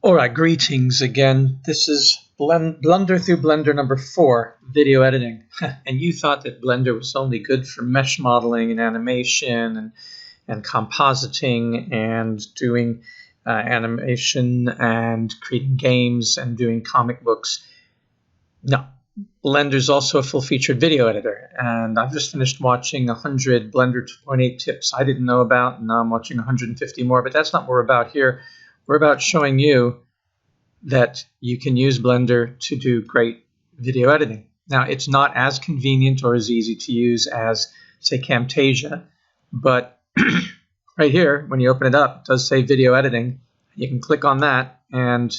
Alright, greetings again. This is Blunder through Blender number 4, video editing. And you thought that Blender was only good for mesh modeling and animation and compositing and doing animation and creating games and doing comic books. No, Blender's also a full-featured video editor. And I've just finished watching 100 Blender 2.8 tips I didn't know about, and now I'm watching 150 more, but that's not what we're about here. We're about showing you that you can use Blender to do great video editing. Now, it's not as convenient or as easy to use as, say, Camtasia, but right here, when you open it up, it does say video editing. You can click on that, and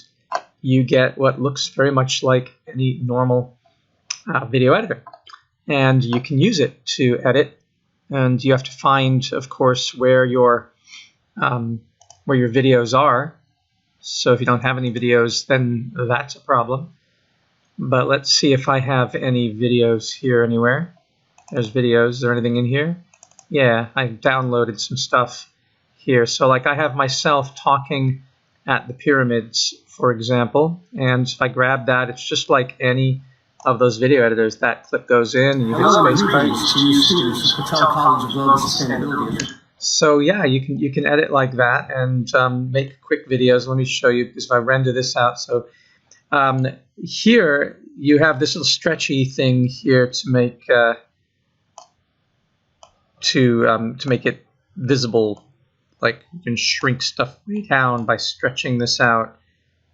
you get what looks very much like any normal video editor. And you can use it to edit, and you have to find, of course, where your videos are. So if you don't have any videos, then that's a problem. But let's see if I have any videos here anywhere. There's videos. Is there anything in here? Yeah, I downloaded some stuff here. So like I have myself talking at the pyramids, for example. And if I grab that, it's just like any of those video editors. That clip goes in and you get space breaks. So yeah, you can edit like that and make quick videos. Let me show you, because if I render this out, so here you have this little stretchy thing here to make it visible. Like you can shrink stuff way down by stretching this out,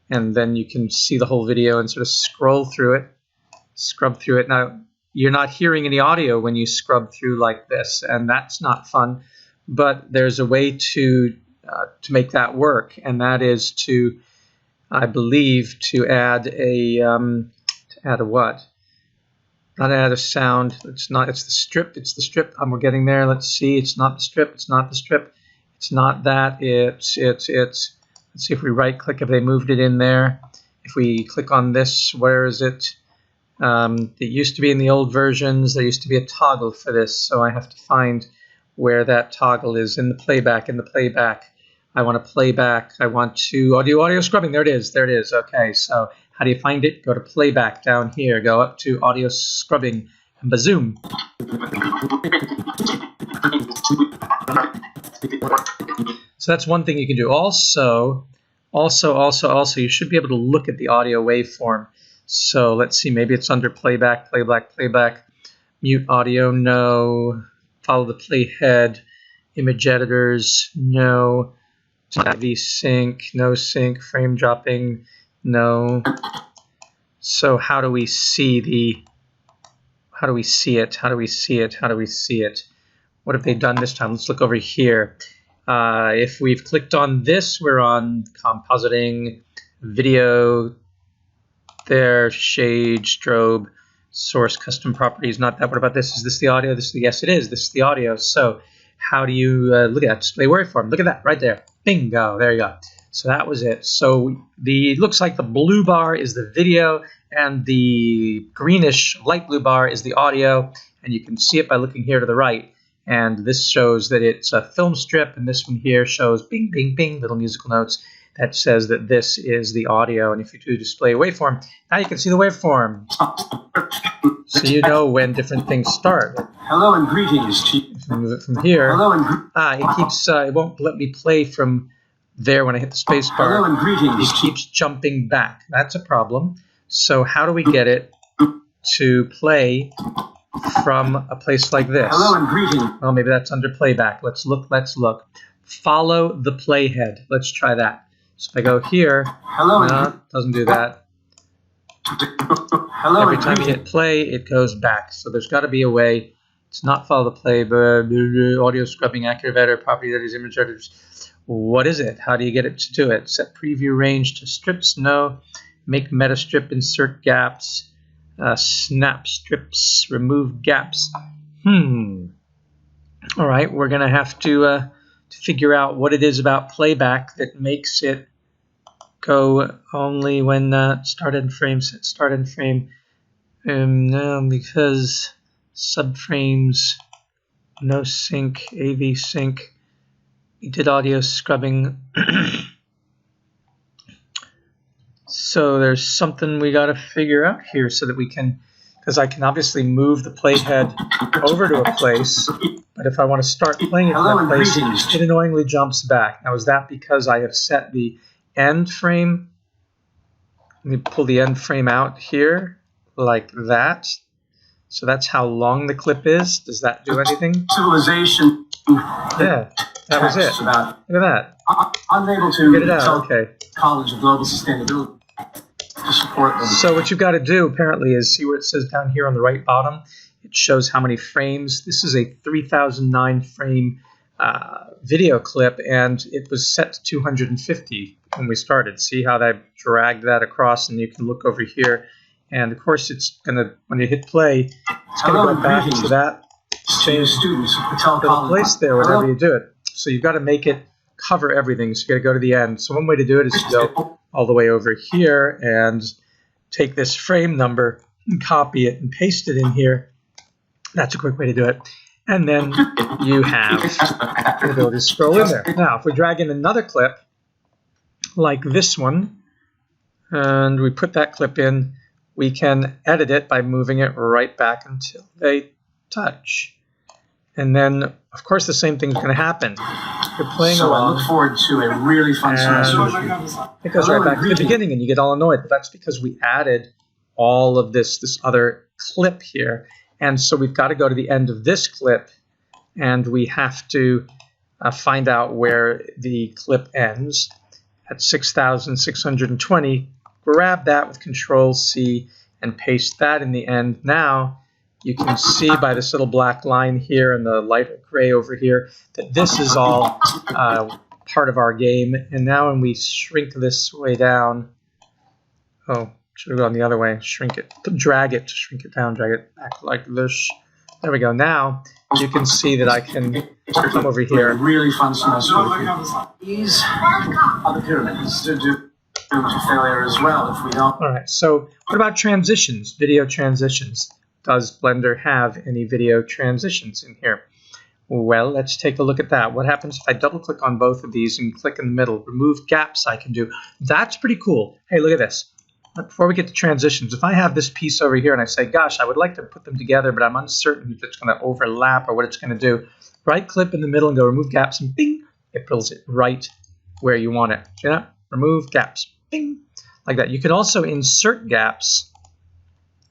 and then you can see the whole video and sort of scrub through it. Now you're not hearing any audio when you scrub through like this, and that's not fun. But there's a way to make that work, and that is to, I believe, to add a what? Not add a sound. It's not. It's the strip. It's the strip. We're getting there. Let's see. It's not the strip. It's not the strip. It's not that. It's. Let's see if we right click. If they moved it in there. If we click on this, where is it? It used to be in the old versions. There used to be a toggle for this, so I have to find where that toggle is in the playback. I want to playback. I want to audio scrubbing. There it is. Okay, so how do you find it? Go to playback down here. Go up to audio scrubbing and bazoom. So that's one thing you can do. Also, you should be able to look at the audio waveform. So let's see. Maybe it's under playback. Mute audio, no. Follow the playhead, image editors, no. V-sync, no sync, frame dropping, no. So how do we see it? What have they done this time? Let's look over here. If we've clicked on this, we're on compositing, video, there, shade, strobe, source, custom properties, not that. What about this? Is this the audio? Yes, it is. This is the audio. So how do you look at that? Display waveform. Look at that right there. Bingo. There you go. So that was it. So it looks like the blue bar is the video and the greenish light blue bar is the audio. And you can see it by looking here to the right. And this shows that it's a film strip. And this one here shows bing, bing, bing, little musical notes. That says that this is the audio. And if you do display waveform, now you can see the waveform. So you know when different things start. Hello and greetings, Chief. Move it from here. Hello and it won't let me play from there when I hit the space bar. Hello and greetings. It keeps jumping back. That's a problem. So how do we get it to play from a place like this? Hello and greetings. Well, maybe that's under playback. Let's look. Follow the playhead. Let's try that. So if I go here, no, doesn't do that. Every time you hit play, it goes back. So there's got to be a way. It's not follow the play, but audio scrubbing, accurate editor, property editors, image editors. What is it? How do you get it to do it? Set preview range to strips? No. Make meta strip, insert gaps, snap strips, remove gaps. All right, we're going to have to figure out what it is about playback that makes it go only when start end frame, set start end frame. No, because subframes, no sync, AV sync. We did audio scrubbing. So there's something we got to figure out here so that we can, because I can obviously move the playhead over to a place, but if I want to start playing it in that place, it annoyingly jumps back. Now, is that because I have set the end frame? Let me pull the end frame out here like that. So that's how long the clip is. Does that do anything? Civilization. Yeah, that was it. Look at that. Unable to get it out. Okay. College of Global Sustainability to support them. So what you've got to do apparently is see where it says down here on the right bottom. It shows how many frames. This is a 3009 frame video clip, and it was set to 250 when we started. See how I dragged that across, and you can look over here. And of course, it's gonna, when you hit play, it's gonna go back to that same little place there whenever you do it. So you've got to make it cover everything. So you got to go to the end. So one way to do it is to go all the way over here and take this frame number and copy it and paste it in here. That's a quick way to do it. And then you have the ability to scroll in there. Now, if we drag in another clip like this one, and we put that clip in, we can edit it by moving it right back until they touch. And then, of course, the same thing's going to happen. You're playing along. I look forward to a really fun semester. It goes right back to the beginning, and you get all annoyed. But that's because we added all of this other clip here. And so we've got to go to the end of this clip, and we have to find out where the clip ends at 6,620. Grab that with Control-C and paste that in the end. Now, you can see by this little black line here and the lighter gray over here that this is all part of our game. And now when we shrink this way down, oh, should have gone the other way, shrink it, drag it to shrink it down, drag it back like this. There we go. Now you can see that I can come over here. Really fun semester. These are the pyramids to do failure as well if we don't. All right, so what about transitions, video transitions? Does Blender have any video transitions in here? Well, let's take a look at that. What happens if I double click on both of these and click in the middle? Remove gaps I can do. That's pretty cool. Hey, look at this. Before we get to transitions, if I have this piece over here and I say, gosh, I would like to put them together, but I'm uncertain if it's going to overlap or what it's going to do, right click in the middle and go remove gaps, and bing, it pulls it right where you want it. See that? Remove gaps. Bing, like that. You can also insert gaps,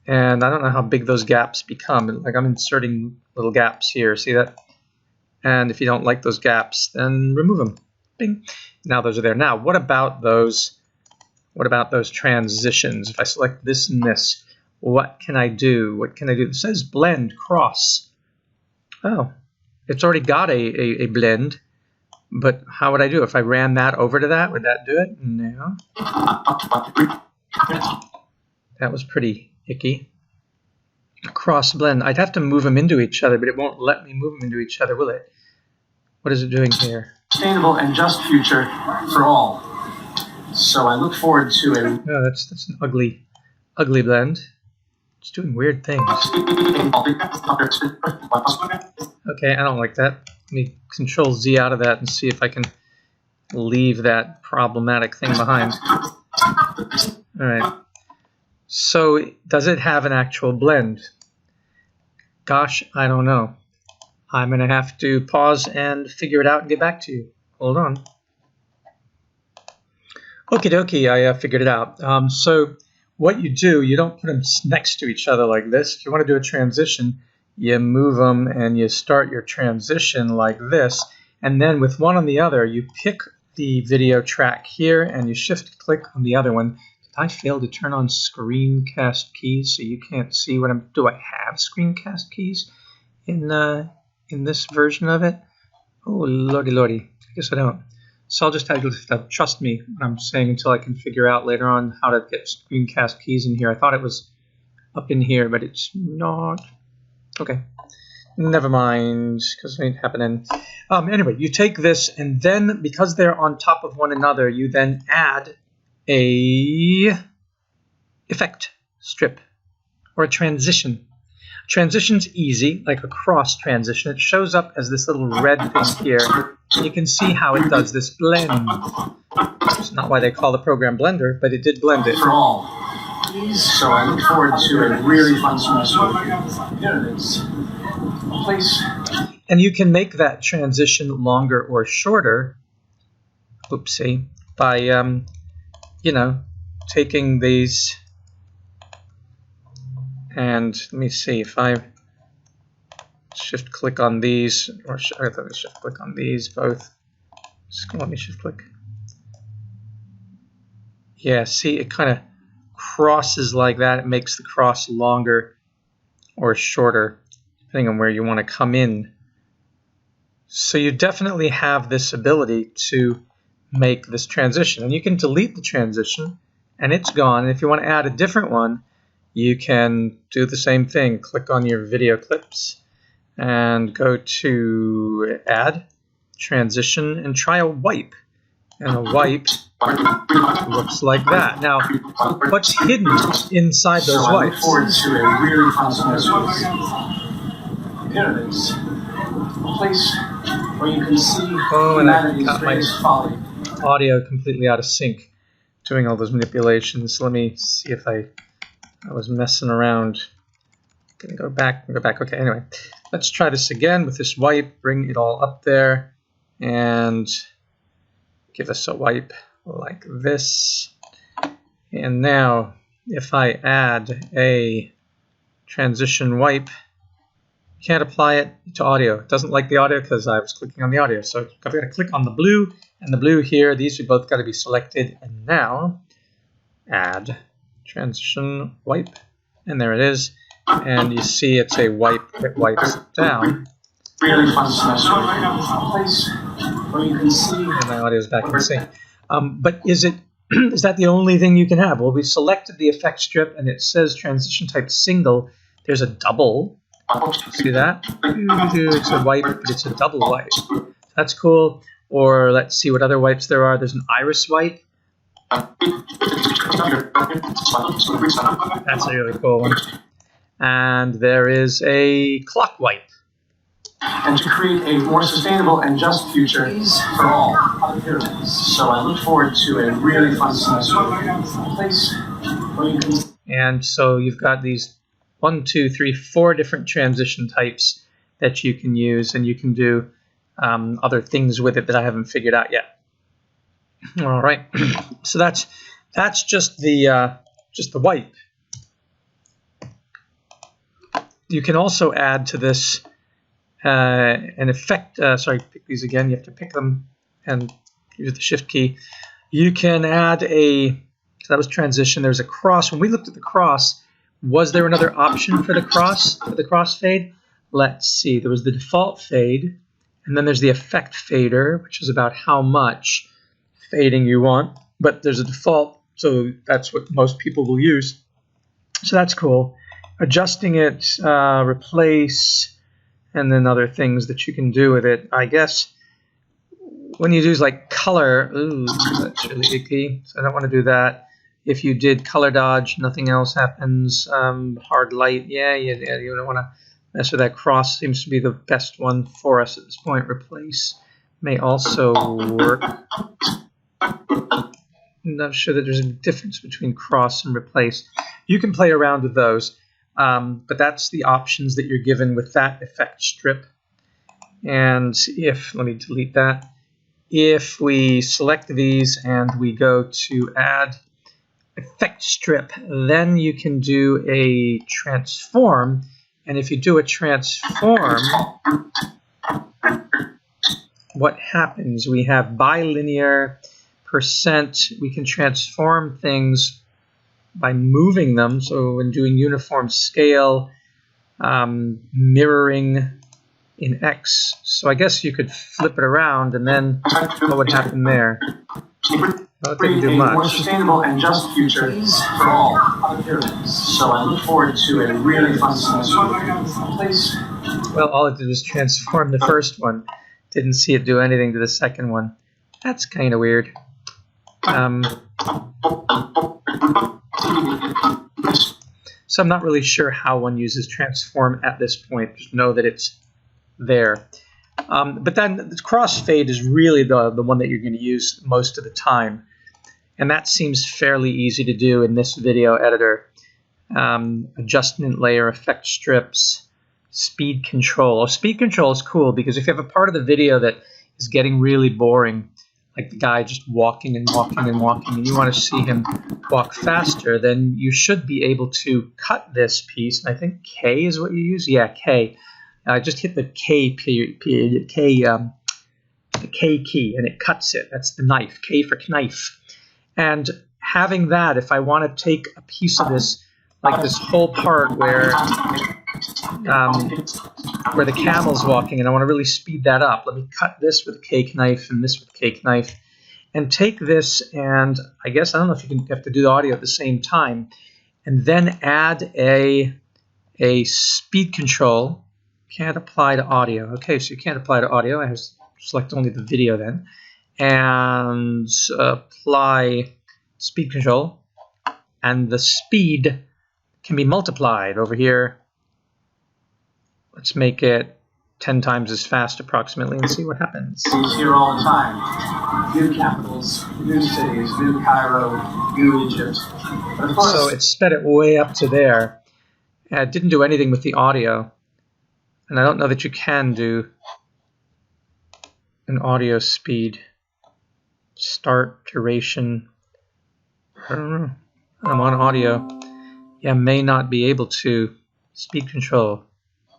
and I don't know how big those gaps become. Like I'm inserting little gaps here. See that? And if you don't like those gaps, then remove them. Bing. Now those are there. Now, what about those? What about those transitions? If I select this and this, what can I do? What can I do? It says blend cross. Oh, it's already got a blend. But how would I do? If I ran that over to that, would that do it? No. That was pretty icky. Cross blend. I'd have to move them into each other, but it won't let me move them into each other, will it? What is it doing here? Sustainable and just future for all. So I look forward to a... Oh, that's an ugly blend. It's doing weird things. Okay, I don't like that. Let me Control-Z out of that and see if I can leave that problematic thing behind. All right. So does it have an actual blend? Gosh, I don't know. I'm going to have to pause and figure it out and get back to you. Hold on. Okie dokie, I figured it out. So what you do, you don't put them next to each other like this. If you want to do a transition, you move them and you start your transition like this. And then with one on the other, you pick the video track here and you shift click on the other one. Did I fail to turn on screencast keys so you can't see what I'm... Do I have screencast keys in this version of it? Oh, lordy, lordy. I guess I don't. So I'll just have to trust me what I'm saying until I can figure out later on how to get screencast keys in here. I thought it was up in here, but it's not. Okay, never mind, because it ain't happening. Anyway, you take this, and then because they're on top of one another, you then add a effect strip or a transition. Transition's easy, like a cross transition. It shows up as this little red thing here. You can see how it does this blend. It's not why they call the program Blender, but it did blend it. For all. So I look forward to a really fun semester with pyramids. A place. And you can make that transition longer or shorter, oopsie, by, you know, taking these, and let me see if I shift click on these, or I thought I shift click on these both. Just let me shift click. Yeah, see, it kind of crosses like that. It makes the cross longer or shorter, depending on where you want to come in. So you definitely have this ability to make this transition. And you can delete the transition, and it's gone. And if you want to add a different one, you can do the same thing. Click on your video clips and go to Add, Transition, and try a wipe. And a wipe looks like that. Now, what's hidden inside those wipes? So I look forward to a really fun semester with pyramids. A place where you can see humanity's greatest folly. Audio completely out of sync doing all those manipulations. Let me see if I was messing around. Gonna go back. Okay, anyway, let's try this again with this wipe. Bring it all up there and give us a wipe like this. And now if I add a transition wipe, can't apply it to audio. It doesn't like the audio because I was clicking on the audio. So I've got to click on the blue and the blue here. These are both got to be selected. And now add transition wipe. And there it is. And you see it's a wipe that wipes down. Really fun semester. A place where you can see. And my audio is back in sync. But is that the only thing you can have? Well, we selected the effect strip and it says transition type single. There's a double. See that? It's a wipe, but it's a double wipe. That's cool. Or let's see what other wipes there are. There's an iris wipe. That's a really cool one. And there is a clock wipe. And to create a more sustainable and just future for all other pyramids. So I look forward to a really fun semester with a place where you can. And so you've got these 1, 2, 3, 4 different transition types that you can use, and you can do other things with it that I haven't figured out yet. All right, so that's just the wipe. You can also add to this an effect. Sorry, pick these again. You have to pick them and use the Shift key. You can add a. So that was transition. There's a cross. When we looked at the cross. Was there another option for the crossfade? Let's see. There was the default fade, and then there's the effect fader, which is about how much fading you want. But there's a default, so that's what most people will use. So that's cool. Adjusting it, replace, and then other things that you can do with it. I guess when you do like color, ooh, that's really icky. So I don't want to do that. If you did color dodge, nothing else happens. Hard light, yeah, you don't want to mess with that. Cross seems to be the best one for us at this point. Replace may also work. I'm not sure that there's a difference between cross and replace. You can play around with those, but that's the options that you're given with that effect strip. And if, let me delete that. If we select these and we go to add effect strip, then you can do a transform, and if you do a transform, what happens? We have bilinear percent. We can transform things by moving them. So when doing uniform scale, mirroring in X. So I guess you could flip it around, and then what would happen there? Well, it didn't do much. More sustainable and just future for all other pyramids. So I look forward to a really fun semester with a place. Well, all it did was transform the first one. Didn't see it do anything to the second one. That's kind of weird. So I'm not really sure how one uses transform at this point. Just know that it's there. But then the crossfade is really the one that you're going to use most of the time. And that seems fairly easy to do in this video editor. Adjustment layer, effect strips, speed control. Oh, speed control is cool because if you have a part of the video that is getting really boring, like the guy just walking and walking and walking, and you want to see him walk faster, then you should be able to cut this piece. And I think K is what you use. Yeah, K. Just hit the K the K key, and it cuts it. That's the knife. K for knife. And having that, if I want to take a piece of this, like this whole part where the camel's walking, and I want to really speed that up, let me cut this with a K knife and this with a K knife, and take this, and I guess, I don't know if you have to do the audio at the same time, and then add a speed control. Can't apply to audio. Okay, so you can't apply to audio. I have to select only the video then. And apply speed control. And the speed can be multiplied over here. Let's make it 10 times as fast approximately and see what happens. He's here all the time. New capitals, new cities, new Cairo, new Egypt. But of course, so it sped it way up to there. It didn't do anything with the audio. And I don't know that you can do an audio speed. Start, duration. I don't know. I'm on audio. Yeah, may not be able to. Speed control.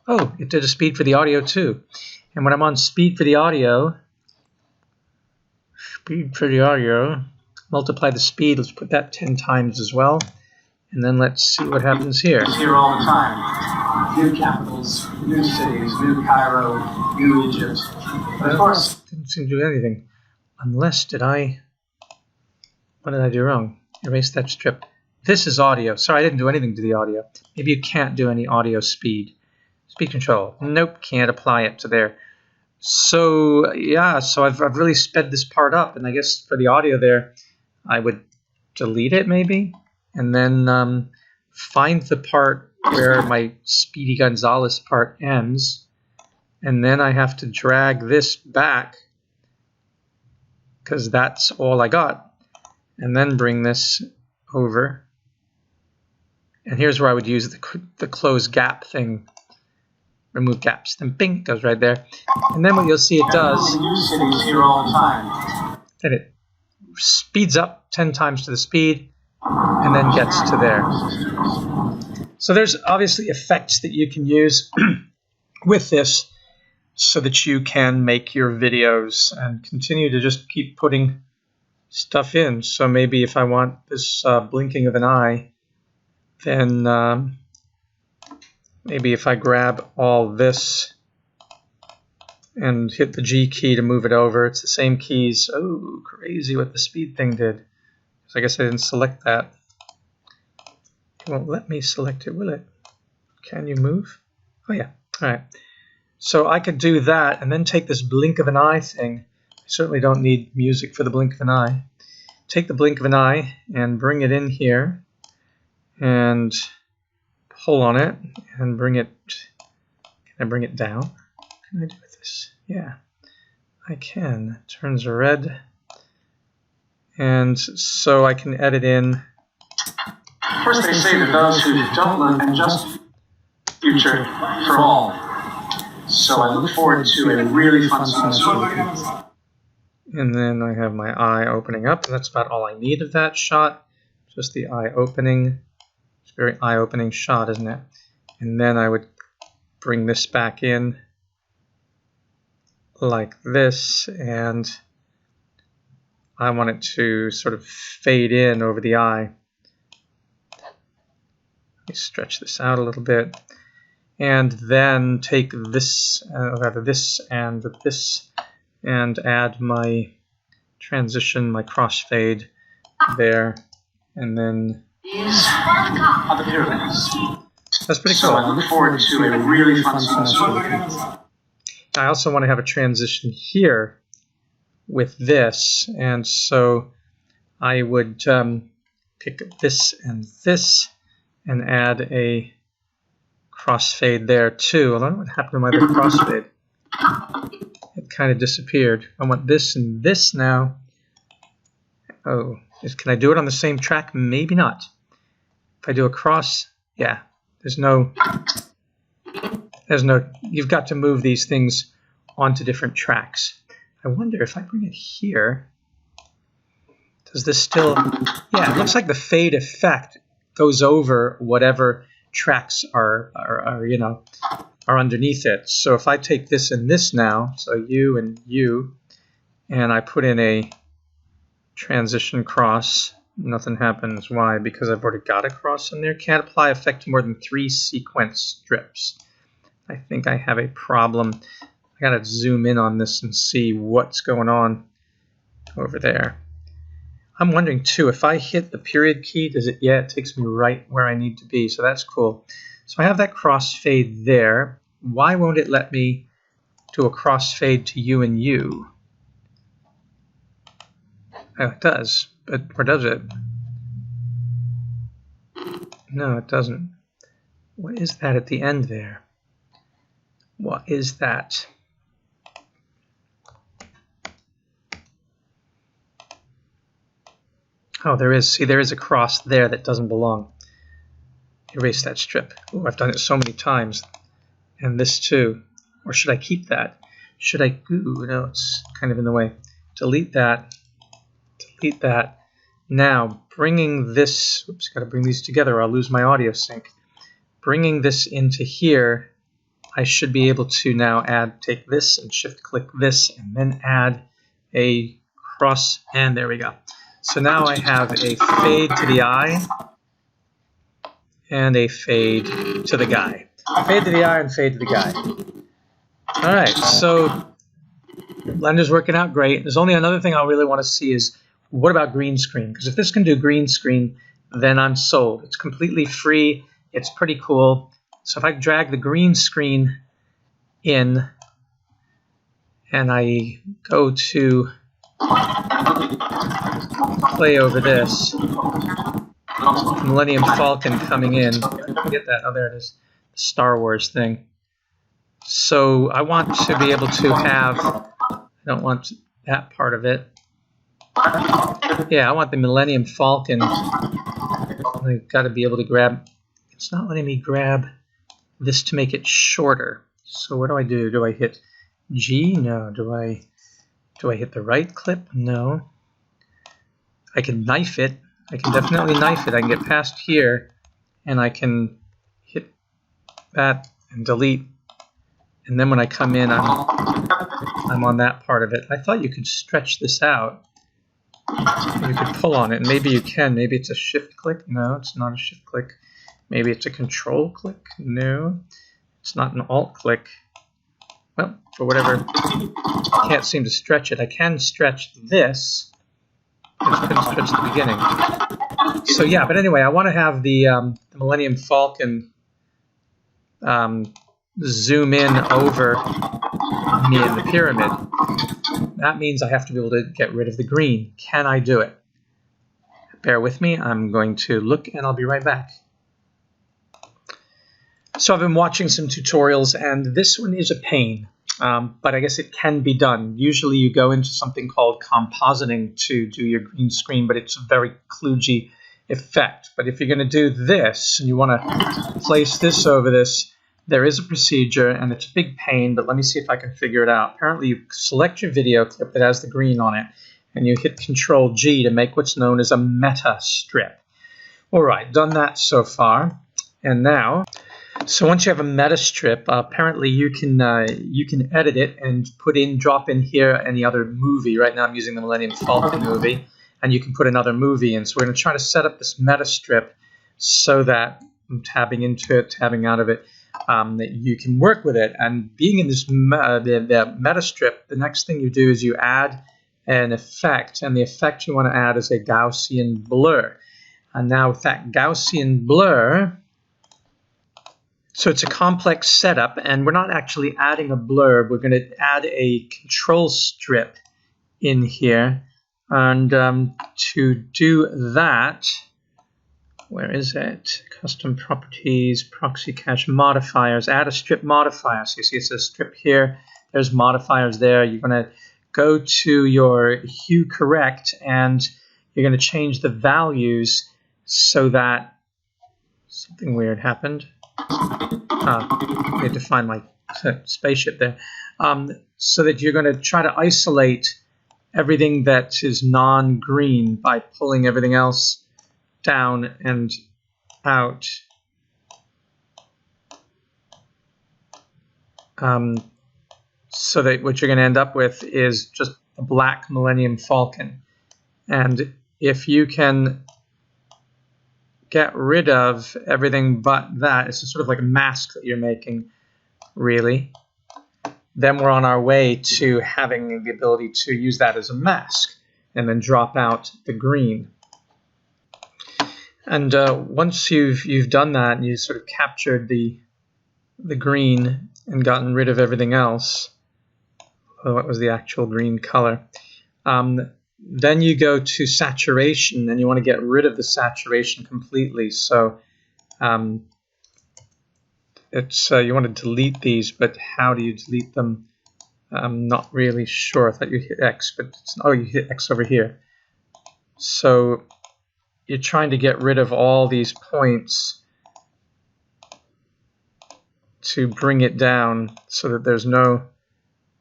Oh, it did a speed for the audio too. And when I'm on speed for the audio, multiply the speed. Let's put that 10 times as well. And then let's see what happens here. He's here all the time. New capitals, new cities, new Cairo, new Egypt. But of course, didn't seem to do anything. Unless what did I do wrong? Erase that strip. This is audio. Sorry, I didn't do anything to the audio. Maybe you can't do any audio speed. Speed control. Nope, can't apply it to there. So yeah, so I've really sped this part up, and I guess for the audio there, I would delete it maybe, and then find the part where my Speedy Gonzales part ends, and then I have to drag this back because that's all I got, and then bring this over. And here's where I would use the close gap thing. Remove gaps. Then bing, it goes right there. And then what you'll see it does, that it speeds up 10 times to the speed and then gets to there. So there's obviously effects that you can use with this so that you can make your videos and continue to just keep putting stuff in. So maybe if I want this blinking of an eye, then maybe if I grab all this and hit the G key to move it over, it's the same keys. Oh, crazy what the speed thing did. So I guess I didn't select that. It won't let me select it, will it? Can you move? Oh yeah, all right. So I could do that and then take this blink of an eye thing. I certainly don't need music for the blink of an eye. Take the blink of an eye and bring it in here and pull on it and bring it. Can I bring it down? What can I do with this? Yeah, I can. It turns red. And so I can edit in. First, they say that those who don't look and just future for all. So I look forward to a really fun semester. And then I have my eye opening up, and that's about all I need of that shot. Just the eye opening. It's a very eye-opening shot, isn't it? And then I would bring this back in like this, and I want it to sort of fade in over the eye. Let me stretch this out a little bit. And then take this, rather this, and add my transition, my crossfade there, and then These are the pyramids. that's pretty So cool. I look forward to a really fun semester. I also want to have a transition here with this, and so I would pick this, and add a crossfade there too. I don't know what happened to my other crossfade. It kind of disappeared. I want this and this now. Oh, can I do it on the same track? Maybe not. If I do a cross, yeah, there's no, you've got to move these things onto different tracks. I wonder if I bring it here, does this still, yeah, it looks like the fade effect goes over whatever tracks are underneath it. So if I take this and this now, so you and you, and I put in a transition cross, nothing happens. Why? Because I've already got a cross in there. Can't apply effect to more than 3 sequence strips. I think I have a problem. I gotta zoom in on this and see what's going on over there. I'm wondering too, if I hit the period key, does it, yeah, it takes me right where I need to be, so that's cool. So I have that crossfade there. Why won't it let me do a crossfade to you and you? Oh, it does, but, or does it? No, it doesn't. What is that at the end there? What is that? Oh, there is. See, there is a cross there that doesn't belong. Erase that strip. Oh, I've done it so many times. And this too. Or should I keep that? Should I? Ooh, no, it's kind of in the way. Delete that. Delete that. Now, bringing this, oops, got to bring these together or I'll lose my audio sync. Bringing this into here, I should be able to now take this and shift-click this and then add a cross, and there we go. So now I have a fade to the eye and a fade to the guy. Fade to the eye and fade to the guy. All right, so Blender's working out great. There's only another thing I really want to see is, what about green screen? Because if this can do green screen, then I'm sold. It's completely free. It's pretty cool. So if I drag the green screen in and I go to play over this, Millennium Falcon coming in. Get that? Oh, there it is. The Star Wars thing. So I want to be able to have, I don't want that part of it. Yeah, I want the Millennium Falcon. I've got to be able to grab, it's not letting me grab this to make it shorter. So what do I do? Do I hit G? No. Do I hit the right clip? No. I can knife it. I can definitely knife it. I can get past here and I can hit that and delete. And then when I come in, I'm on that part of it. I thought you could stretch this out. You could pull on it. Maybe you can. Maybe it's a shift click. No, it's not a shift click. Maybe it's a control click. No, it's not an alt click. Well, for whatever, I can't seem to stretch it. I can stretch this. I just couldn't stretch the beginning. So yeah, but anyway, I want to have the Millennium Falcon zoom in over me in the pyramid. That means I have to be able to get rid of the green. Can I do it? Bear with me. I'm going to look and I'll be right back. So I've been watching some tutorials and this one is a pain, but I guess it can be done. Usually you go into something called compositing to do your green screen, but it's a very kludgy effect. But if you're going to do this and you want to place this over this, there is a procedure and it's a big pain, but let me see if I can figure it out. Apparently you select your video clip that has the green on it and you hit Control G to make what's known as a meta strip. All right, done that so far. And now, so once you have a meta strip, apparently you can edit it and drop in here any other movie. Right now I'm using the Millennium Falcon movie, and you can put another movie in. So we're going to try to set up this meta strip so that I'm tabbing into it, tabbing out of it, that you can work with it. And being in this the meta strip, the next thing you do is you add an effect, and the effect you want to add is a Gaussian blur. And now with that Gaussian blur, so it's a complex setup, and we're not actually adding a blur. We're going to add a control strip in here. And to do that, where is it? Custom properties, proxy cache modifiers, add a strip modifier. So you see it says strip here, there's modifiers there. You're going to go to your hue correct and you're going to change the values so that something weird happened. I need to find my spaceship there. So that you're going to try to isolate everything that is non-green by pulling everything else down and out. So that what you're going to end up with is just a black Millennium Falcon. And if you can get rid of everything but that, it's sort of like a mask that you're making, really, then we're on our way to having the ability to use that as a mask and then drop out the green. And once you've done that and you sort of captured the green and gotten rid of everything else, what was the actual green color, then you go to saturation and you want to get rid of the saturation completely. So you want to delete these, but how do you delete them? I'm not really sure. I thought you hit X, but you hit X over here. So you're trying to get rid of all these points to bring it down so that there's no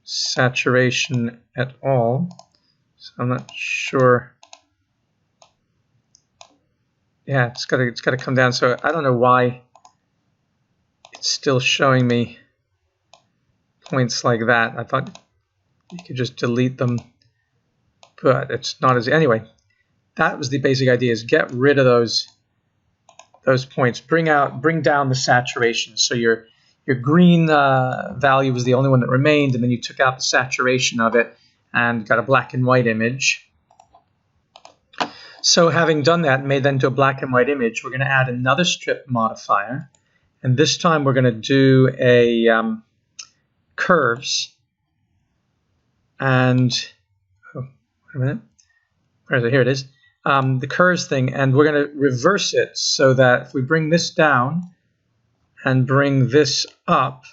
saturation at all. So I'm not sure. Yeah, it's got to come down. So I don't know why it's still showing me points like that. I thought you could just delete them, but it's not as anyway. That was the basic idea: is get rid of those points, bring down the saturation. So your green value was the only one that remained, and then you took out the saturation of it and got a black and white image. So having done that and made that into a black and white image, we're going to add another strip modifier, and this time we're going to do a curves. And wait a minute, where is it? Here it is. The curves thing, and we're going to reverse it so that if we bring this down and bring this up,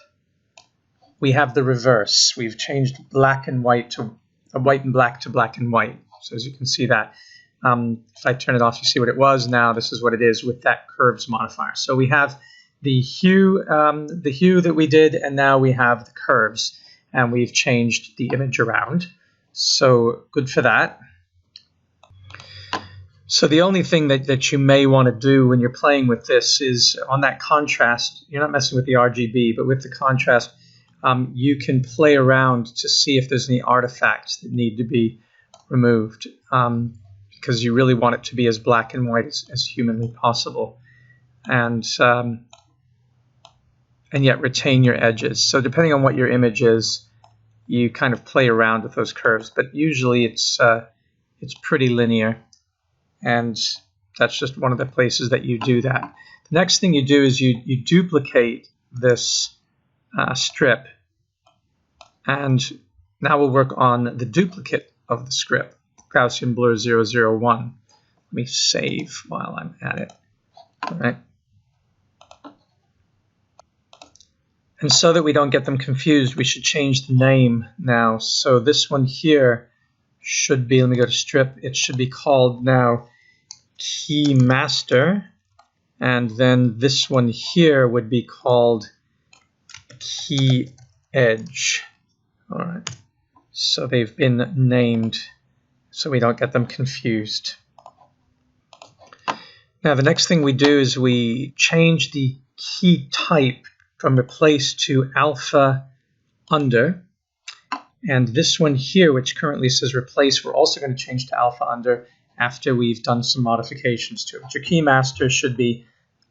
we have the reverse. We've changed black and white to white and black to black and white. So as you can see that, if I turn it off, you see what it was. Now this is what it is with that curves modifier. So we have the hue that we did, and now we have the curves, and we've changed the image around. So good for that. So the only thing that you may want to do when you're playing with this is on that contrast, you're not messing with the RGB, but with the contrast, you can play around to see if there's any artifacts that need to be removed, because you really want it to be as black and white as humanly possible, and yet retain your edges. So depending on what your image is, you kind of play around with those curves, but usually it's pretty linear. And that's just one of the places that you do that. The next thing you do is you duplicate this strip. And now we'll work on the duplicate of the script, Gaussian Blur 001. Let me save while I'm at it. All right. And so that we don't get them confused, we should change the name now. So this one here should be, let me go to strip, it should be called now Key Master, and then this one here would be called Key Edge. All right, so they've been named so we don't get them confused. Now the next thing we do is we change the key type from replace to alpha under. And this one here, which currently says replace, we're also going to change to alpha under after we've done some modifications to it. But your key master should be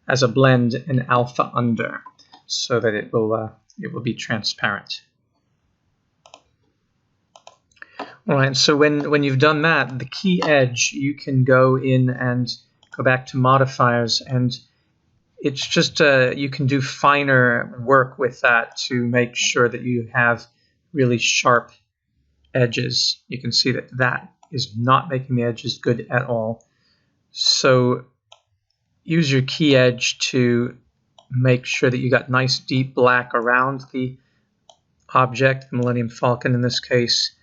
as a blend an alpha under, so that it will be transparent. All right, so when you've done that, the key edge, you can go in and go back to modifiers, and it's just you can do finer work with that to make sure that you have really sharp edges. You can see that that is not making the edges good at all. So use your key edge to make sure that you got nice deep black around the object, the Millennium Falcon in this case,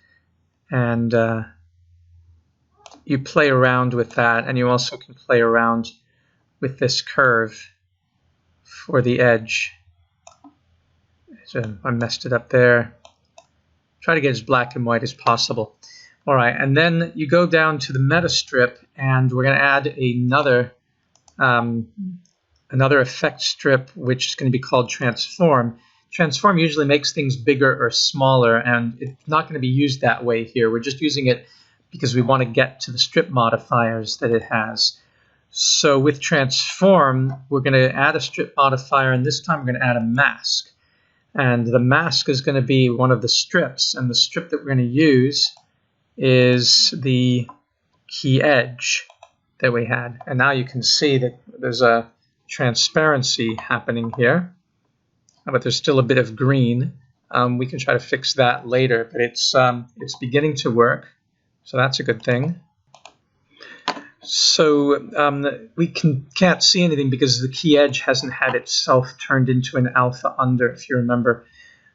and you play around with that, and you also can play around with this curve for the edge. So I messed it up there. Try to get as black and white as possible. All right, and then you go down to the meta strip, and we're going to add another effect strip, which is going to be called transform. Transform usually makes things bigger or smaller, and it's not going to be used that way here. We're just using it because we want to get to the strip modifiers that it has. So with transform, we're going to add a strip modifier, and this time we're going to add a mask. And the mask is going to be one of the strips, and the strip that we're going to use is the key edge that we had. And now you can see that there's a transparency happening here, but there's still a bit of green. We can try to fix that later, but it's beginning to work, so that's a good thing. So we can't see anything because the key edge hasn't had itself turned into an alpha under, if you remember.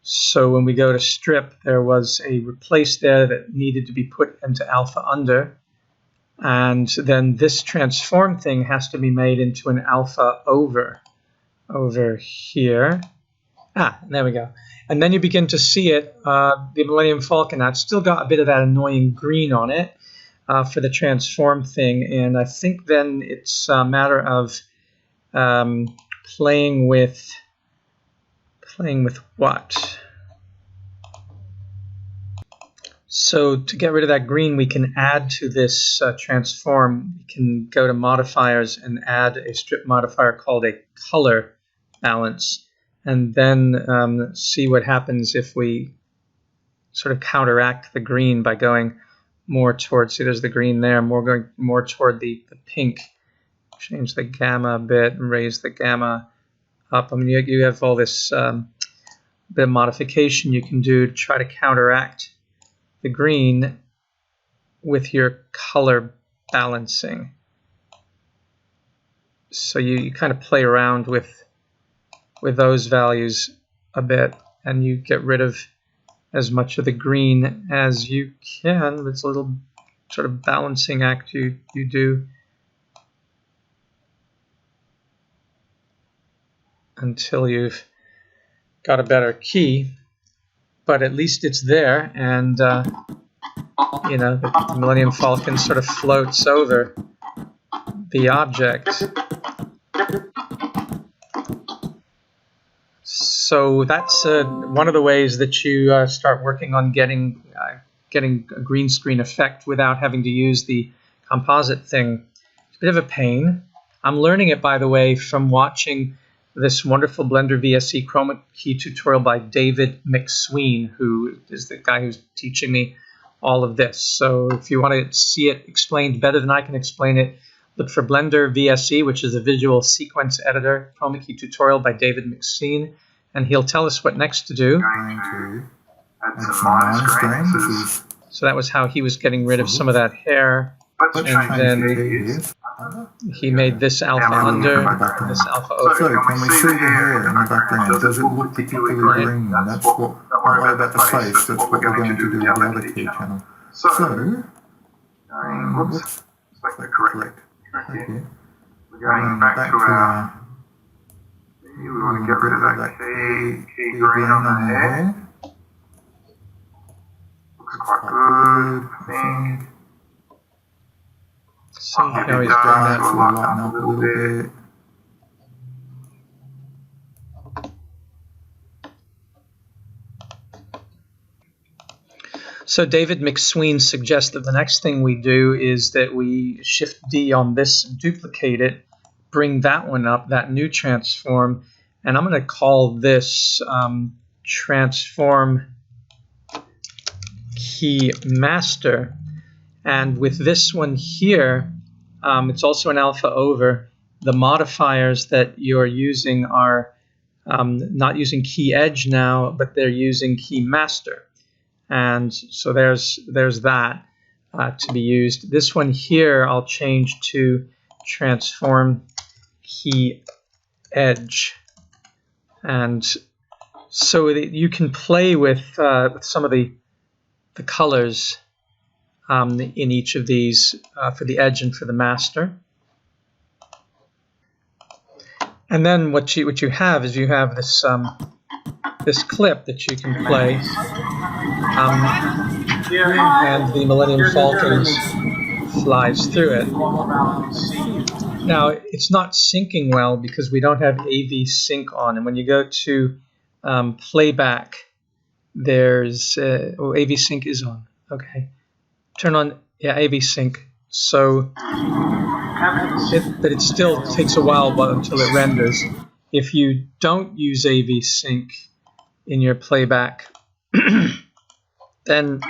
So when we go to strip, there was a replace there that needed to be put into alpha under. And then this transform thing has to be made into an alpha over here. There we go. And then you begin to see it, the Millennium Falcon. Now, it's still got a bit of that annoying green on it for the transform thing. And I think then it's a matter of playing with what? So to get rid of that green, we can add to this transform. We can go to modifiers and add a strip modifier called a color balance, and then see what happens if we sort of counteract the green by going more towards, see there's the green there, going more toward the pink. Change the gamma a bit and raise the gamma up. I mean, you have all this bit of modification you can do to try to counteract the green with your color balancing. So you kind of play around with those values a bit, and you get rid of as much of the green as you can. It's a little sort of balancing act you do until you've got a better key. But at least it's there, and you know, the Millennium Falcon sort of floats over the object. So that's one of the ways that you start working on getting a green screen effect without having to use the composite thing. It's a bit of a pain. I'm learning it, by the way, from watching this wonderful Blender VSE Chroma Key tutorial by David McSween, who is the guy who's teaching me all of this. So if you want to see it explained better than I can explain it, look for Blender VSE, which is a visual sequence editor, Chroma Key tutorial by David McSween, and he'll tell us what next to do. So that was how he was getting rid of some of that hair, and then he made this alpha under, this alpha over. So, can we see the hair in the background? Does it look particularly green? That's what, don't worry about the face, that's what we're going to do with the other key channel. So, whoops, select correct. Okay. We're going back to our, we want to get rid of that key green on the hair. Looks quite good, I think. See how he's doing that. To lighten up a little bit. So David McSween suggests that the next thing we do is that we shift D on this, duplicate it, bring that one up, that new transform, and I'm going to call this transform key master. And with this one here, it's also an alpha over. The modifiers that you're using are not using key edge now, but they're using key master. And so there's that to be used. This one here I'll change to transform key edge. And so you can play with some of the colors in each of these for the edge and for the master. And then what you have is you have this this clip that you can play, and the Millennium Falcon flies through it. Now it's not syncing well because we don't have AV sync on, and when you go to playback, there's AV sync is on. Okay, turn on AV sync. So, but it still takes a while until it renders. If you don't use AV sync in your playback, then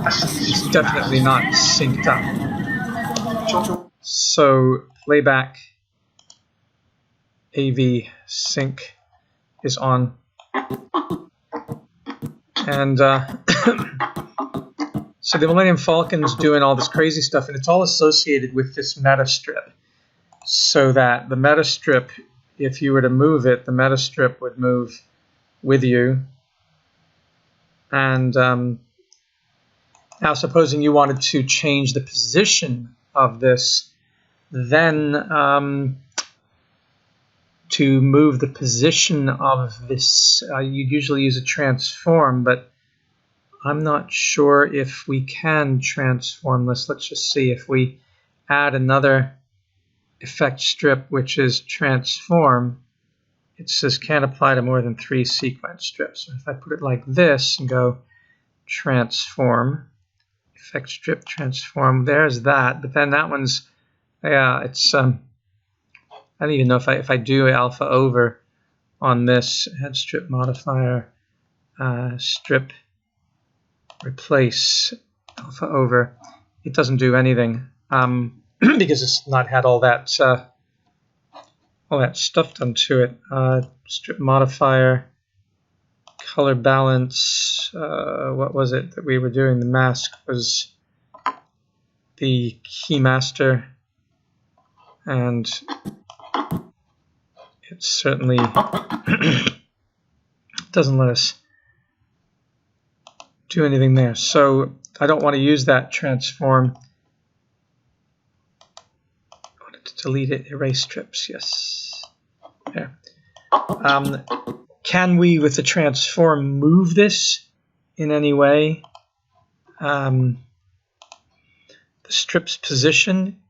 it's definitely not synced up. So playback AV sync is on, and so the Millennium Falcon's doing all this crazy stuff, and it's all associated with this meta strip. So that the meta strip, if you were to move it, the meta strip would move with you. And now supposing you wanted to change the position of this, then to move the position of this, you'd usually use a transform, but I'm not sure if we can transform this. Let's just see if we add another effect strip, which is transform. It says can't apply to more than 3 sequence strips. So if I put it like this and go transform, effect strip transform, there's that. But then that one's, yeah, it's I don't even know if I do alpha over on this, add strip modifier, strip replace alpha over, it doesn't do anything because it's not had all that stuff done to it. Strip modifier, color balance, what was it that we were doing? The mask was the key master, and it certainly doesn't let us do anything there. So I don't want to use that transform. I wanted to delete it, erase strips, yes. There. Can we, with the transform, move this in any way? The strip's position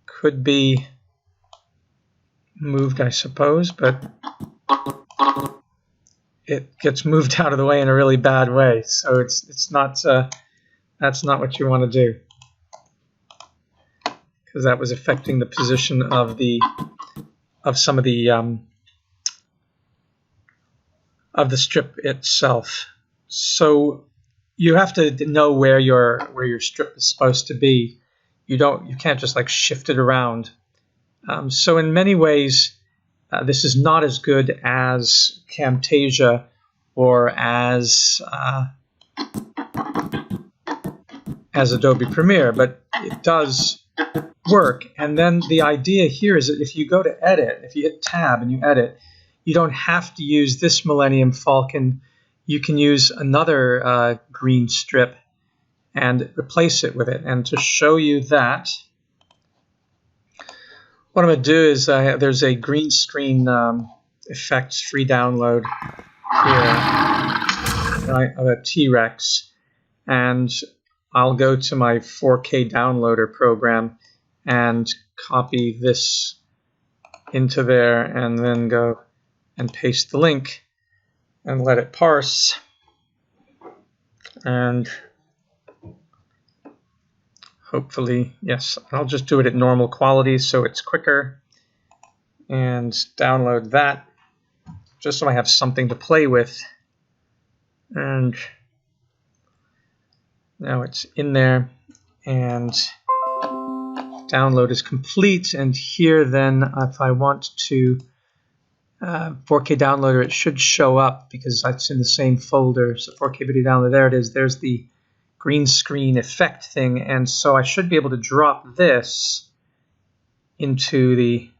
could be moved, I suppose, but it gets moved out of the way in a really bad way. So it's not that's not what you want to do, because that was affecting the position of some of the strip itself. So you have to know where your strip is supposed to be. You can't just like shift it around. So in many ways, this is not as good as Camtasia or as Adobe Premiere, but it does work. And then the idea here is that if you go to edit, if you hit tab and you edit, you don't have to use this Millennium Falcon. You can use another green strip and replace it with it. And to show you that, what I'm going to do is there's a green screen effects free download here of a T-Rex, and I'll go to my 4K downloader program and copy this into there and then go and paste the link and let it parse. And hopefully, yes, I'll just do it at normal quality so it's quicker, and download that just so I have something to play with. And now it's in there, and download is complete. And here then, if I want to 4K downloader, it should show up because it's in the same folder. So 4K video downloader, there it is. There's the green screen effect thing, and so I should be able to drop this into the,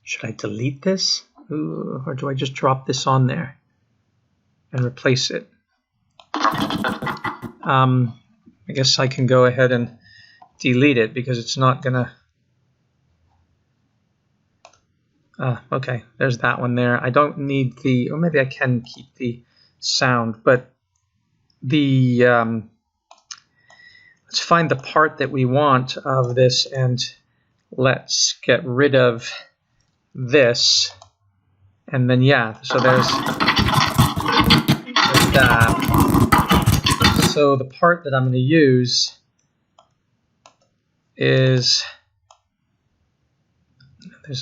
should I delete this? Ooh, or do I just drop this on there and replace it? I guess I can go ahead and delete it because it's not gonna, okay, there's that one there. I don't need the, or maybe I can keep the sound, but the, let's find the part that we want of this, and let's get rid of this, and then yeah, so there's that. So the part that I'm going to use is,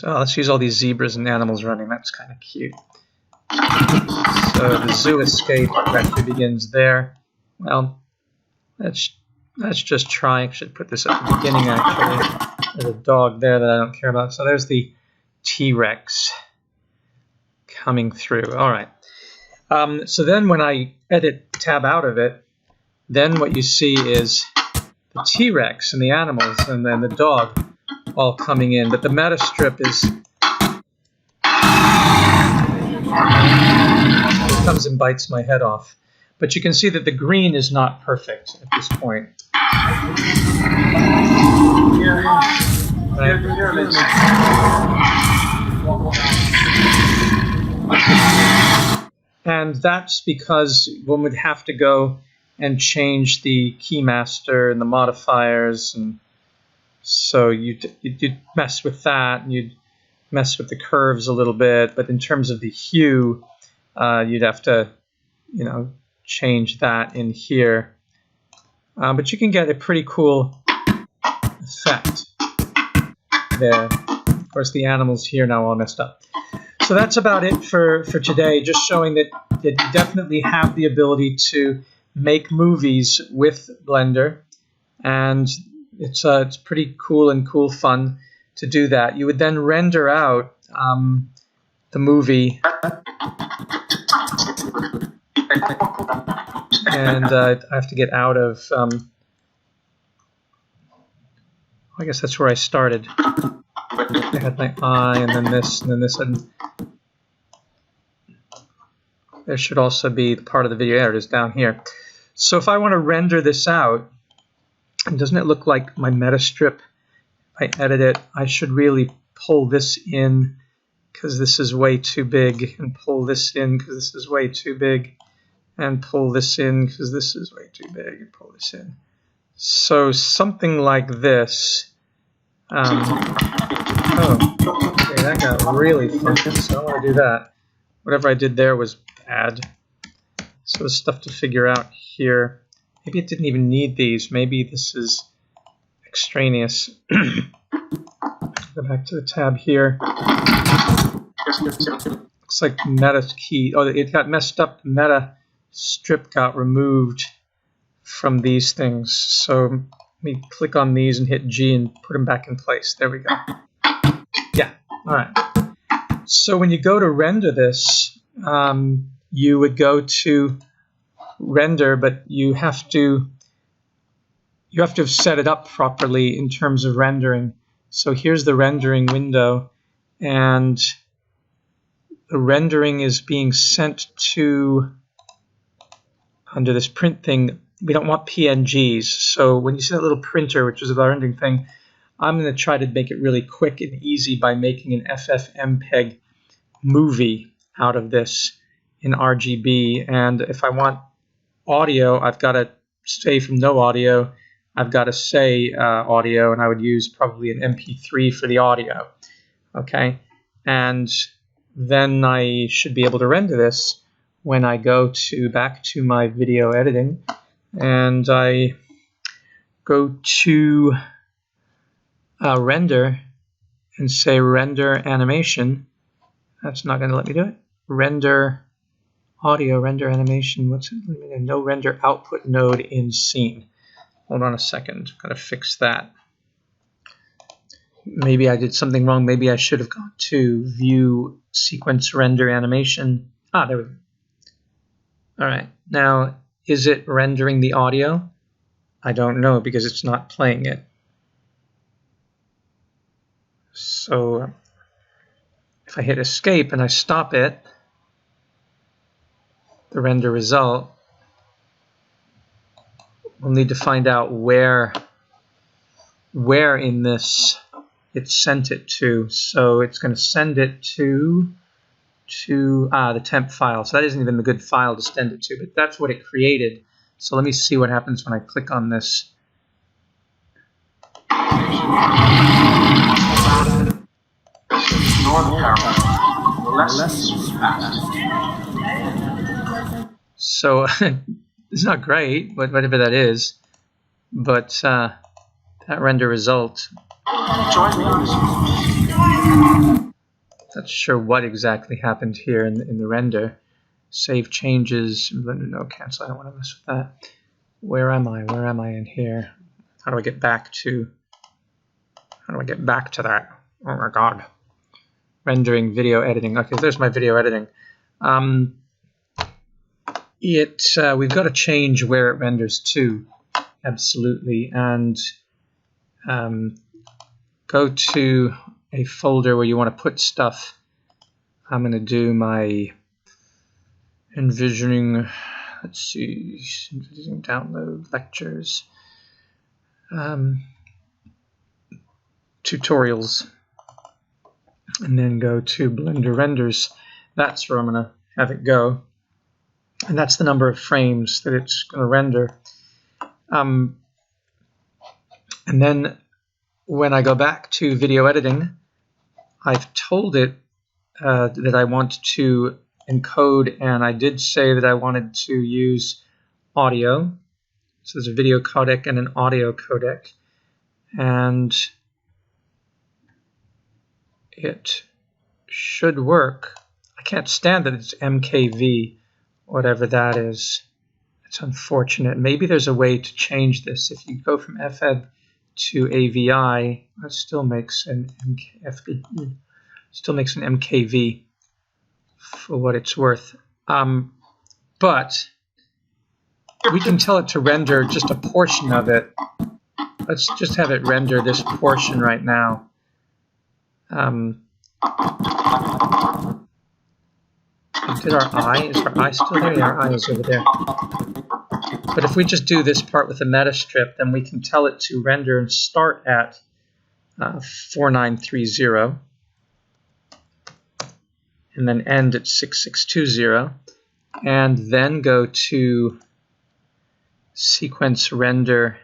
let's use all these zebras and animals running. That's kind of cute. So the zoo escape actually begins there. Well, let's just try. I should put this at the beginning actually. There's a dog there that I don't care about. So there's the T-Rex coming through. All right. So then when I edit tab out of it, then what you see is the T-Rex and the animals and then the dog all coming in. But the meta strip is, it comes and bites my head off. But you can see that the green is not perfect at this point. Right? And that's because one would have to go and change the keymaster and the modifiers, and so you'd mess with that, and you'd mess with the curves a little bit. But in terms of the hue, you'd have to, change that in here. But you can get a pretty cool effect there. Of course, the animals here now all messed up. So that's about it for today, just showing that you definitely have the ability to make movies with Blender, and it's pretty cool and fun to do that. You would then render out the movie, and I have to get out of, I guess that's where I started. I had my eye, and then this, and there should also be part of the video. There it is down here. So if I want to render this out, and doesn't it look like my meta strip? If I edit it, I should really pull this in because this is way too big, and pull this in because this is way too big, and pull this in because this is way too big, and pull this in. So something like this. Oh, okay, that got really funky, so I don't want to do that. Whatever I did there was bad. So there's stuff to figure out here. Maybe it didn't even need these. Maybe this is extraneous. Go back to the tab here. Looks like meta key. Oh, it got messed up. The meta strip got removed from these things. So let me click on these and hit G and put them back in place. There we go. Yeah. All right. So when you go to render this, you would go to render, but you have to have set it up properly in terms of rendering. So here's the rendering window, and the rendering is being sent to, under this print thing, we don't want PNGs. So when you see that little printer, which is the rendering thing, I'm going to try to make it really quick and easy by making an FFmpeg movie out of this in RGB. And if I want audio, I've got to say from no audio, I've got to say audio, and I would use probably an MP3 for the audio. Okay, and then I should be able to render this when I go back to my video editing, and I go to render and say render animation. That's not going to let me do it. Render audio, render animation. What's it? No render output node in scene. Hold on a second. Got to fix that. Maybe I did something wrong. Maybe I should have gone to view sequence render animation. Ah, there we go. All right. Now, is it rendering the audio? I don't know because it's not playing it. So if I hit escape and I stop it, the render result, we'll need to find out where in this it sent it to. So it's going to send it to the temp file. So that isn't even the good file to send it to, but that's what it created. So let me see what happens when I click on this. So it's not great, whatever that is, but that render result, not sure what exactly happened here in the render. Save changes, no, cancel, I don't want to mess with that. Where am I in here? How do I get back to that? Oh my god. Rendering, video editing. Okay, there's my video editing. We've got to change where it renders to, absolutely, and go to a folder where you want to put stuff. I'm going to do my envisioning, let's see, download lectures, tutorials, and then go to Blender renders. That's where I'm going to have it go, and that's the number of frames that it's going to render. And then when I go back to video editing, I've told it that I want to encode, and I did say that I wanted to use audio. So there's a video codec and an audio codec, and it should work. I can't stand that it's MKV, whatever that is. It's unfortunate. Maybe there's a way to change this. If you go from FEB to AVI, that still makes an MKV for what it's worth. But we can tell it to render just a portion of it. Let's just have it render this portion right now. Is our eye still there? Yeah, our eye is over there. But if we just do this part with a meta strip, then we can tell it to render and start at 4930 and then end at 6620, and then go to sequence render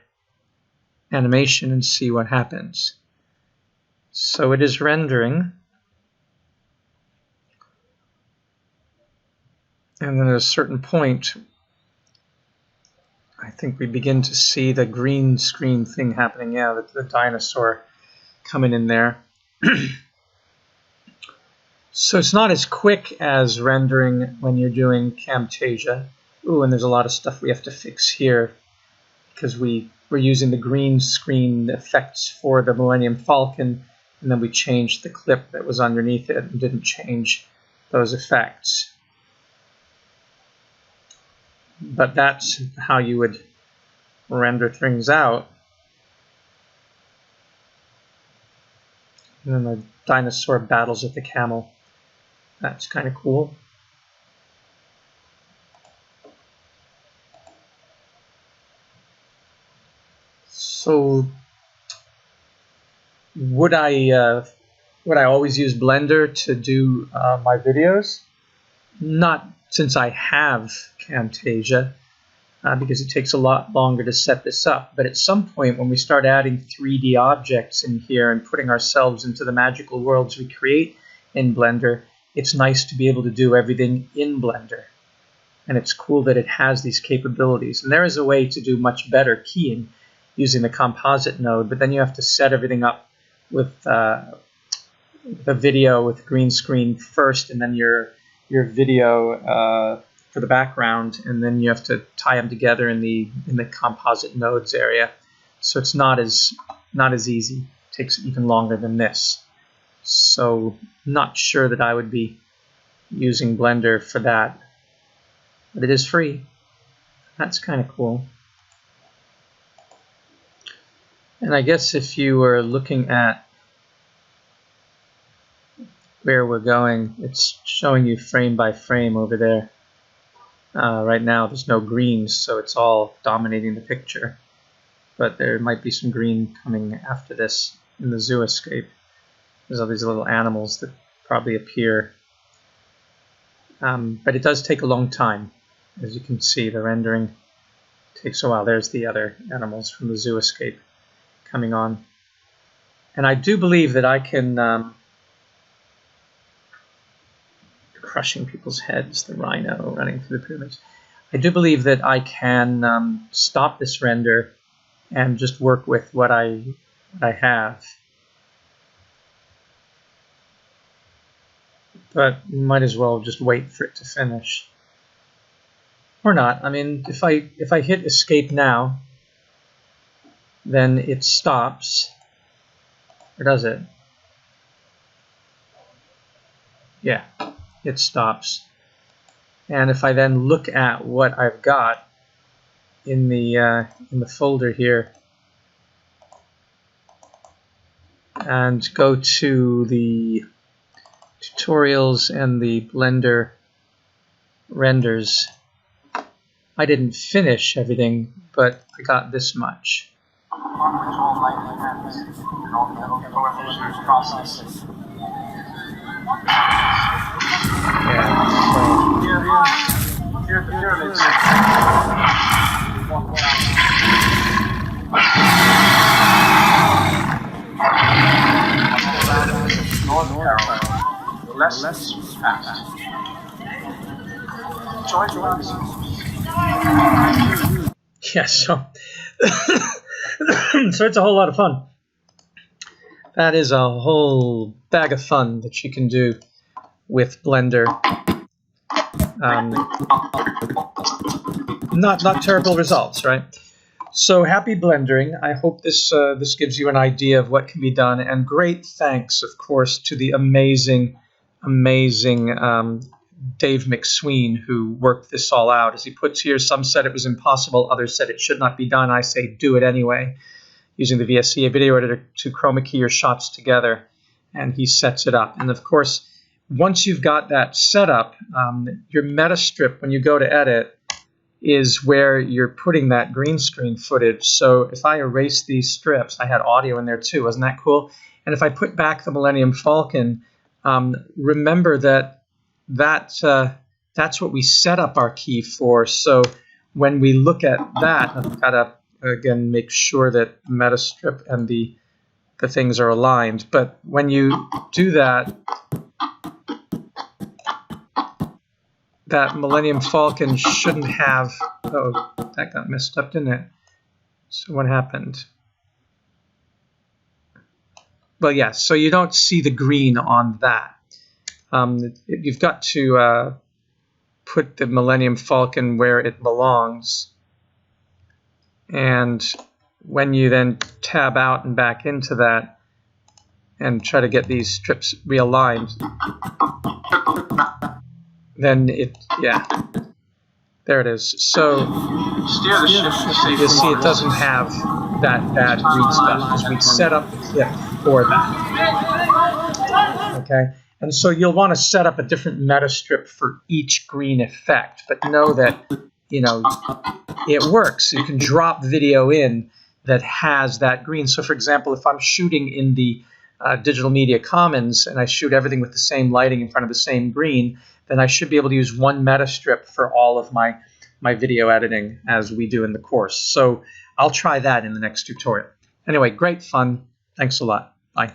animation and see what happens. So it is rendering, and then at a certain point I think we begin to see the green screen thing happening. Yeah, the dinosaur coming in there. So it's not as quick as rendering when you're doing Camtasia. Ooh, and there's a lot of stuff we have to fix here because we're using the green screen effects for the Millennium Falcon, and then we changed the clip that was underneath it and didn't change those effects. But that's how you would render things out. And then the dinosaur battles with the camel. That's kind of cool. So would I always use Blender to do my videos? Not since I have Camtasia, because it takes a lot longer to set this up. But at some point, when we start adding 3D objects in here and putting ourselves into the magical worlds we create in Blender, it's nice to be able to do everything in Blender. And it's cool that it has these capabilities. And there is a way to do much better keying using the composite node, but then you have to set everything up with the video with green screen first, and then your video for the background, and then you have to tie them together in the composite nodes area. So it's not as easy. It takes even longer than this. So not sure that I would be using Blender for that, but it is free. That's kind of cool. And I guess if you were looking at where we're going. It's showing you frame by frame over there. Right now there's no greens, so it's all dominating the picture. But there might be some green coming after this in the zoo escape. There's all these little animals that probably appear. But it does take a long time. As you can see, the rendering takes a while. There's the other animals from the zoo escape coming on. And I do believe that I can... crushing people's heads, the rhino running through the pyramids. I do believe that I can stop this render and just work with what I have. But might as well just wait for it to finish. Or not. I mean, if I hit escape now, then it stops. Or does it? Yeah, it stops. And if I then look at what I've got in the folder here and go to the tutorials and the Blender renders, I didn't finish everything, but I got this much. Here at the pyramids. Less fast. Yeah, so so it's a whole lot of fun. That is a whole bag of fun that you can do with Blender. Not terrible results, right? So happy blendering. I hope this gives you an idea of what can be done, and great thanks, of course, to the amazing Dave McSween, who worked this all out. As he puts here, some said it was impossible, others said it should not be done. I say do it anyway, using the VSCA video editor to chroma key your shots together, and he sets it up. And of course, once you've got that set up, your meta strip, when you go to edit, is where you're putting that green screen footage. So if I erase these strips, I had audio in there too, wasn't that cool? And if I put back the Millennium Falcon, remember that's what we set up our key for. So when we look at that, I've got to again make sure that meta strip and the things are aligned. But when you do that, that Millennium Falcon shouldn't have... Oh, that got messed up, didn't it? So what happened? Well, yeah, so you don't see the green on that. You've got to put the Millennium Falcon where it belongs. And when you then tab out and back into that and try to get these strips realigned, then yeah, there it is. So you see it doesn't have that bad green stuff because we set up the clip for that. Okay, and so you'll want to set up a different meta strip for each green effect, but know that it works. You can drop video in that has that green. So for example, if I'm shooting in the Digital Media Commons and I shoot everything with the same lighting in front of the same green, then I should be able to use one meta strip for all of my video editing as we do in the course. So I'll try that in the next tutorial. Anyway, great fun. Thanks a lot. Bye.